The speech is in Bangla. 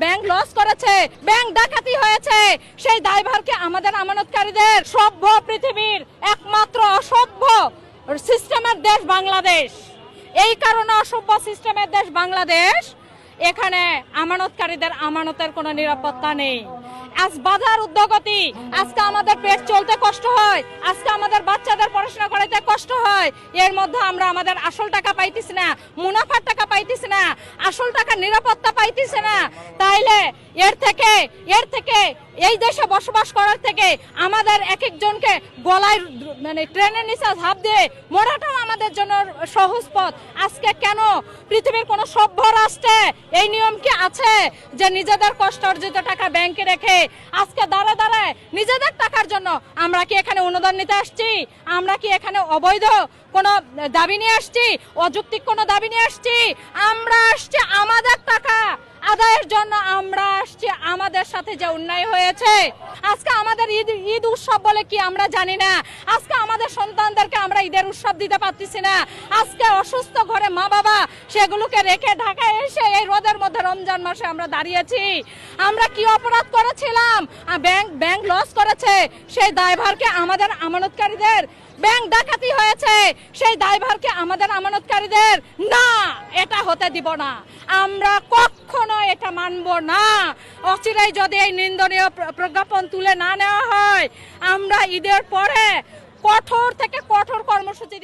ব্যাংক লস করেছে, ব্যাংক ডাকাতি হয়েছে, সেই দায়ভারকে আমাদের আমানতকারীদের। সভ্য পৃথিবীর একমাত্র অসভ্য সিস্টেমের দেশ বাংলাদেশ। এই কারণে অসভ্য সিস্টেমের দেশ বাংলাদেশ, এখানে আমানতকারীদের আমানতের কোনো নিরাপত্তা নেই। আজ বাজার উদ্যোগতি, আজকে আমাদের পেট চলতে কষ্ট হয়, আজকে আমাদের বাচ্চাদের পড়াশোনা করাইতে কষ্ট হয়, এর মধ্যে আমরা আমাদের আসল টাকা পাইতেছি না, মুনাফার টাকা পাইতেছি না, আসল টাকা নিরাপত্তা পাইতেছি না। তাইলে এর থেকে এই দেশে বসবাস করার থেকে আমাদের এক একজনকে গলায় ট্রেনের নিচে ঝাঁপ দিয়ে মরাটাও আমাদের জন্য সহজ পথ। আজকে কেন পৃথিবীর কোন সভ্য রাষ্ট্রে এই নিয়ম কি আছে যে নিজেদের কষ্ট অর্জিত টাকা ব্যাংকে রেখে আজকে দাঁড়ায় নিজেদের টাকার জন্য আমরা কি এখানে অনুদান নিতে আসছি? আমরা কি এখানে অবৈধ কোনো দাবি নিয়ে আসছি? অযৌক্তিক কোনো দাবি নিয়ে আসছি? আমরা আসছি আমাদের টাকা আদায়ের জন্য। আমরা আসছি আমাদের সাথে যে অন্যায় হয়েছে। আজকে আমাদের ঈদ উৎসব বলে কি আমরা জানি না। আজকে আমাদের সন্তানদেরকে আমরা ঈদের উৎসব দিতে পারতেছি না। আজকে অসুস্থ ঘরে মা বাবা, সেগুলোকে রেখে ঢাকায় এসে এই রোদের মধ্যে রমজান মাসে আমরা দাঁড়িয়েছি। আমরা কি অপরাধ করেছিলাম? ব্যাংক লস করেছে, সেই দায়ভারকে আমাদের আমানতকারীদের। ব্যাংক ডাকাতি হয়েছে, সেই দায়ভারকে আমাদের আমানতকারীদের। না, এটা হতে দিব না, আমরা কখনো এটা মানব না। অচিরেই যদি এই নিন্দনীয় প্রজ্ঞাপন তুলে না নেওয়া হয়, আমরা ঈদের পরে কঠোর থেকে কঠোর কর্মসূচি দিব।